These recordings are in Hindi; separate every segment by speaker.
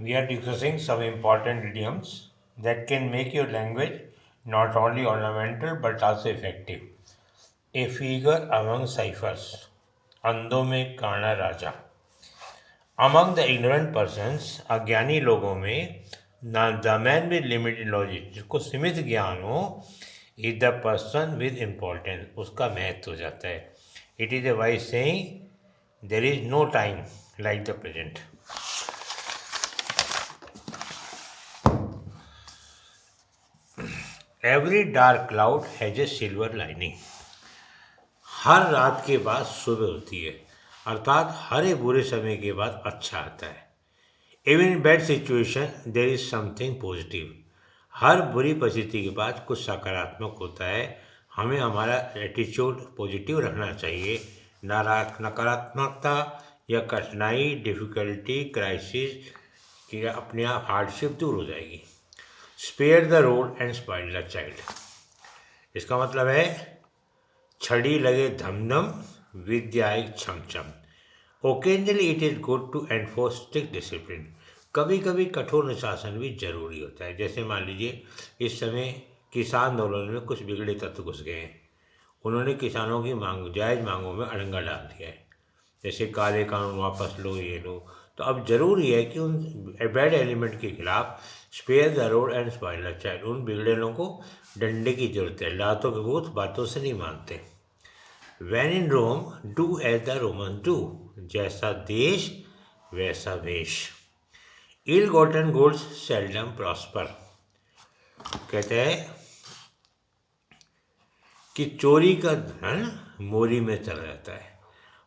Speaker 1: We are discussing some important idioms that can make your language not only ornamental but also effective. A figure among ciphers. अंधों में काना राजा. Among the ignorant persons, अज्ञानी लोगों में, the man with limited knowledge, जिसको सीमित ज्ञान हो, is the person with importance. उसका महत्व हो जाता है. It is a wise saying, there is no time like the present. Every dark cloud has a silver lining. हर रात के बाद सुबह होती है, अर्थात हर एक बुरे समय के बाद अच्छा आता है. Even in bad situation there is something positive. हर बुरी परिस्थिति के बाद कुछ सकारात्मक होता है. हमें हमारा एटीट्यूड पॉजिटिव रखना चाहिए. नकारात्मकता या कठिनाई, डिफिकल्टी, क्राइसिस की अपने आप हार्डशिप दूर हो जाएगी. Spare the rod and spoil the child. इसका मतलब है छड़ी लगे धमधम, विद्या आए छम छम. Occasionally it is good to enforce strict discipline. कभी कभी कठोर अनुशासन भी जरूरी होता है. जैसे मान लीजिए इस समय किसान आंदोलन में कुछ बिगड़े तत्व घुस गए हैं. उन्होंने किसानों की जायज़ मांगों में अड़ंगा डाल दिया है. जैसे काले कानून वापस लो, ये लो. तो अब जरूरी है कि उन बैड एलिमेंट के खिलाफ spare the rod and spoil the child. उन बिगड़ेलों को डंडे की जरूरत है. लातों के भूत बातों से नहीं मानते. When in Rome, do as the Romans do. जैसा देश वैसा वेश. Ill gotten goods seldom prosper. कहते हैं कि चोरी का धन मोरी में चला जाता है.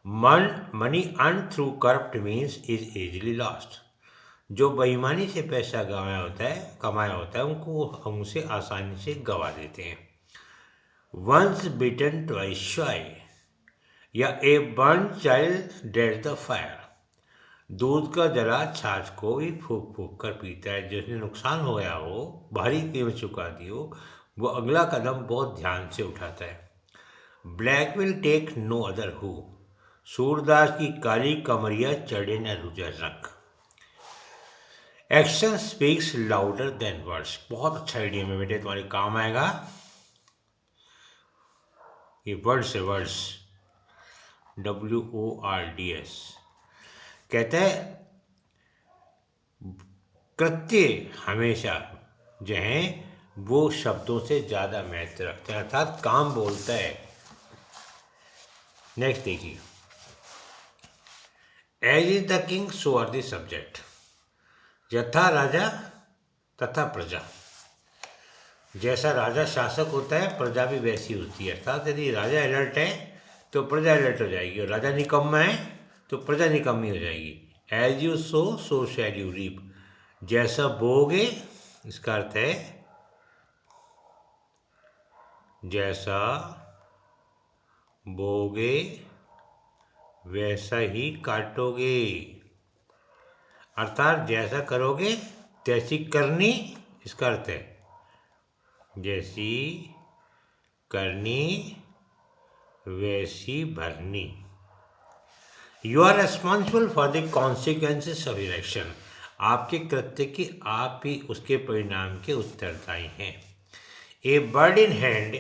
Speaker 1: Money earn through corrupt means is easily lost. जो बेईमानी से पैसा कमाया होता है उनको हम उसे आसानी से गवा देते हैं. वंस बिटन ट्वाइस शाई, या a burn child dead the fire. दूध का जला छाछ को भी फूक फूक कर पीता है. जिसने नुकसान हो गया हो, भारी कीमत चुका दी हो, वो अगला कदम बहुत ध्यान से उठाता है. Black will take no other hue. Surdas की काली कमरिया चढ़े न रुजर रंग. Action speaks louder than words. बहुत अच्छा आइडिया में बेटे, तुम्हारे काम आएगा. ये वर्ड्स है, वर्ड्स, WORDS. कहते हैं कृत्य हमेशा जो हैं वो शब्दों से ज़्यादा महत्व रखते हैं, अर्थात काम बोलता है. नेक्स्ट देखिए. As is the king so are the subject. यथा राजा तथा प्रजा. जैसा राजा शासक होता है, प्रजा भी वैसी होती है. अर्थात यदि राजा अलर्ट है तो प्रजा अलर्ट हो जाएगी, और राजा निकम्मा है तो प्रजा निकम्मी हो जाएगी. As you sow shall you reap. जैसा बोगे, इसका अर्थ है जैसा बोगे वैसा ही काटोगे. अर्थात जैसा करोगे तैसी करनी. इसका अर्थ है जैसी करनी वैसी भरनी. You are responsible for the consequences of your action. आपके कृत्य की आप ही उसके परिणाम के उत्तरदायी हैं. A bird in hand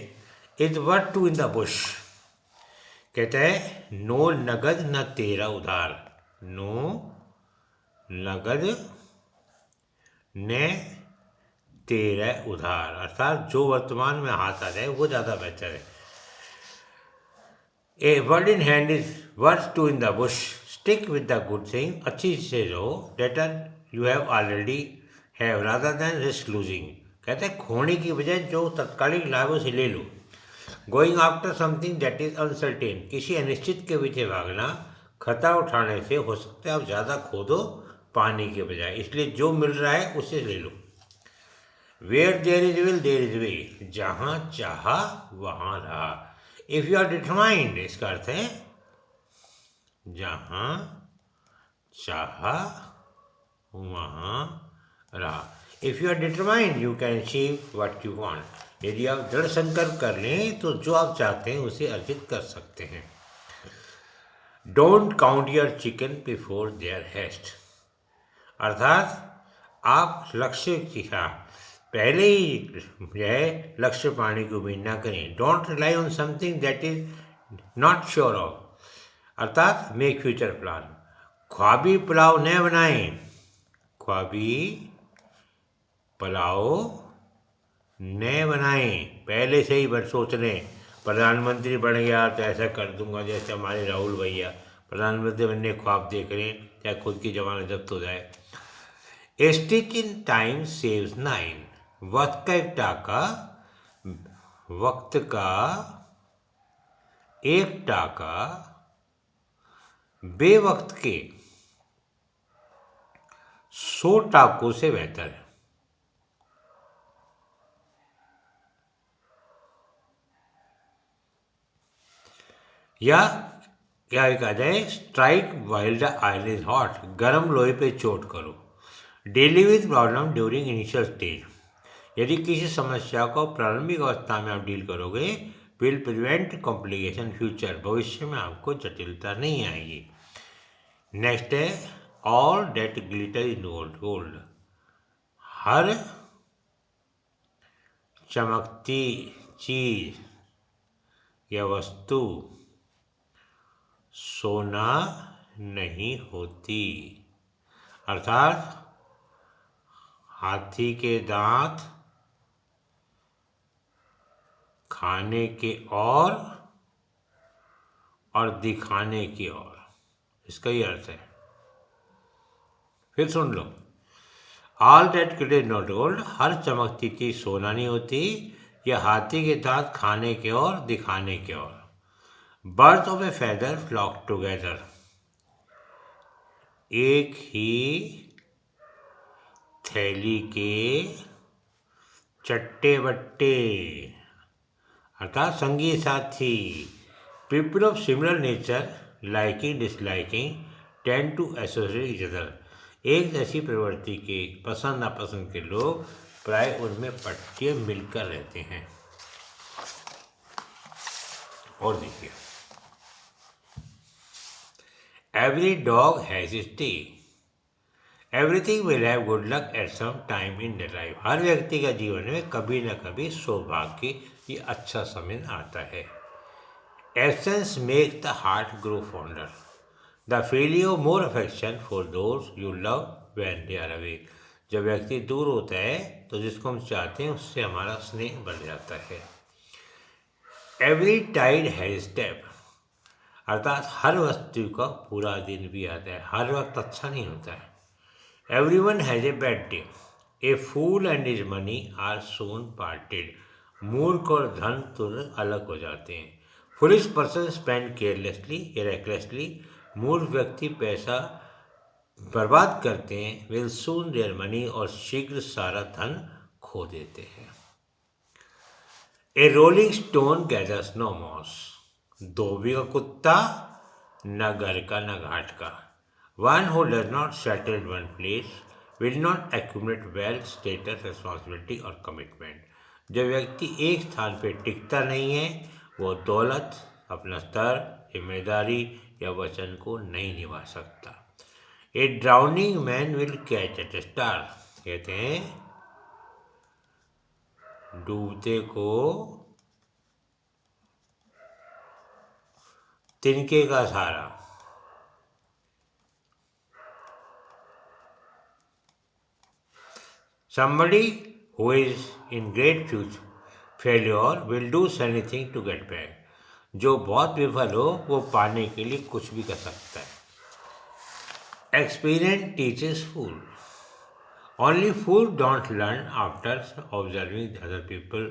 Speaker 1: is worth two in the bush. कहता है नो नगद न तेरा उधार. नो नगद न तेरा उधार. अर्थात जो वर्तमान में हाथ आ जाए वो ज़्यादा बेहतर है. A bird in hand is worth two in the bush. Stick with the good thing. अच्छी से रहो. That you have already have rather than risk losing. कहते हैं खोने की बजाय जो तत्कालिक लाभ उसे ले लो. Going after something that is uncertain. किसी अनिश्चित के पीछे भागना खतरा उठाने से हो सकता है आप ज़्यादा खो दो पाने के बजाय. इसलिए जो मिल रहा है उसे ले लो. Where there is will there is way. जहाँ चाहा वहाँ रहा. इफ यू आर डिटरमाइंड, इसका अर्थ है जहाँ चाहा वहाँ रहा. If you are determined you can achieve what you want. यदि आप दृढ़ संकल्प कर लें तो जो आप चाहते हैं उसे अर्जित कर सकते हैं. Don't count your chicken before their hatched. अर्थात आप लक्ष्य की पहले ही जो है लक्ष्य पाने की उम्मीद ना करें। Don't rely on something that is not sure of, अर्थात मेक फ्यूचर प्लान। ख्वाबी पुलाव न बनाएं, ख्वाबी पुलाव न बनाएं, पहले से ही बस सोच लें प्रधानमंत्री बन गया तो ऐसा कर दूंगा, जैसे हमारे राहुल भैया प्रधानमंत्री बनने ख्वाब देख रहे हैं, चाहे खुद की जमानत जब्त हो जाए। ए stitch in time saves nine, वक्त का एक टाका, वक्त का एक टाका बेवक्त के 100 टाकों से बेहतर है। या क्या कहा जाए, strike while the iron is hot, गर्म लोहे पे चोट करो। Daily with problem during initial stage, यदि किसी समस्या को प्रारंभिक अवस्था में आप डील करोगे, विल प्रिवेंट कॉम्प्लिकेशन फ्यूचर, भविष्य में आपको जटिलता नहीं आएगी। नेक्स्ट है all that glitter in gold, हर चमकती चीज या वस्तु सोना नहीं होती, अर्थात हाथी के दांत खाने के और दिखाने की और, इसका ही अर्थ है। फिर सुन लो, all that glitters not gold, हर चमकती चीज सोना नहीं होती, या हाथी के दांत खाने के और दिखाने के और। Birds of a feather flock together, एक ही थैली के चट्टे बट्टे, अर्थात संगी साथी। People of similar nature liking disliking tend to associate each other, एक जैसी प्रवृत्ति के पसंद नापसंद के लोग प्राय उनमें पट्टे मिलकर रहते हैं। और देखिए, every dog has its day, everything will have good luck at some time in the life, हर व्यक्ति का जीवन में कभी न कभी सौभाग्य ये अच्छा समय आता है। Absence make the heart grow fonder, the feeling of more affection for those you love when they are away, जब व्यक्ति दूर होता है तो जिसको हम चाहते हैं उससे हमारा स्नेह बढ़ जाता है। एवरी टाइड हैज स्टेप, अर्थात हर वस्तु का पूरा दिन भी आता है, हर वक्त अच्छा नहीं होता है। Everyone has a bad day, a fool and his money are soon parted, मूर्ख और धन तुरंत अलग हो जाते हैं। फुलिश पर्सन स्पेंड केयरलेसली या रेकलेसली, मूर्ख व्यक्ति पैसा बर्बाद करते हैं। विल सून देयर मनी, और शीघ्र सारा धन खो देते हैं। A rolling stone gathers no moss, धोबी का कुत्ता न घर का न घाट का। One who does not settle in one place will not accumulate wealth, status, responsibility और कमिटमेंट, जो व्यक्ति एक स्थान पर टिकता नहीं है वो दौलत, अपना स्तर, जिम्मेदारी या वचन को नहीं निभा सकता। A drowning man will catch at a star, कहते हैं डूबते को तिनके का सहारा। Somebody who is in great failure will do anything to get back, जो बहुत विफल हो वो पाने के लिए कुछ भी कर सकता है। Experience teaches fool, only fool don't learn after observing other people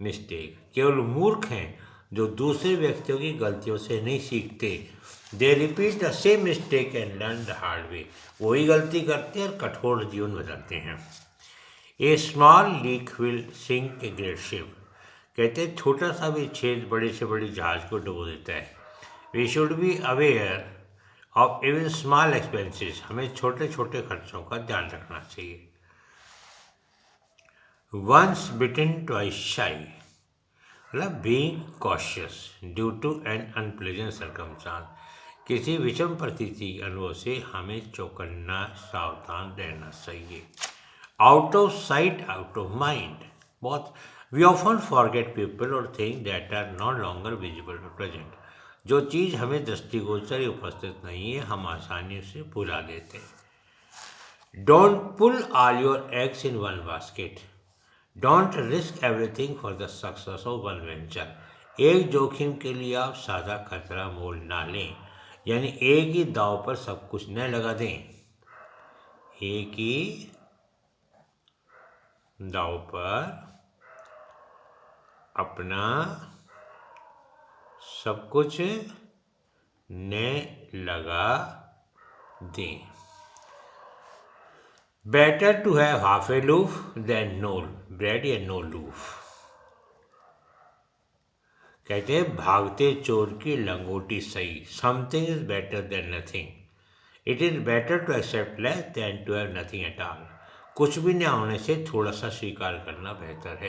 Speaker 1: mistake, केवल मूर्ख हैं जो दूसरे व्यक्तियों की गलतियों से नहीं सीखते। They repeat the same mistake and learn the hard way, वही गलती करते हैं और कठोर जीवन बताते हैं। A small leak will sink a great ship, कहते हैं छोटा सा भी छेद बड़े से बड़े जहाज को डुबो देता है। We should be aware of even small expenses, हमें छोटे छोटे खर्चों का ध्यान रखना चाहिए। वंस बिटन ट्वाइस शाई, मतलब being cautious due to an unpleasant circumstance, किसी विषम परिस्थिति के अनुभव से हमें चौकन्ना सावधान रहना चाहिए। Out of sight out of mind. बहुत वी ऑफन फॉरगेट पीपल और thing that are not longer visible और प्रेजेंट। जो चीज़ हमें दृष्टिगोचर या उपस्थित नहीं है हम आसानी से भुला देते हैं। Don't pull all your eggs in one basket. Don't risk everything for the success of one venture. एक जोखिम के लिए आप सादा खतरा मोल ना लें, यानी एक ही दाव पर सब कुछ न लगा दें। एक ही दाव पर अपना सब कुछ न लगा दें। Better to have half a loaf than no bread या नो लूफ। कहते हैं भागते चोर की लंगोटी सही। Something is better than nothing. It is better to accept less than to have nothing at all. कुछ भी न होने से थोड़ा सा स्वीकार करना बेहतर है।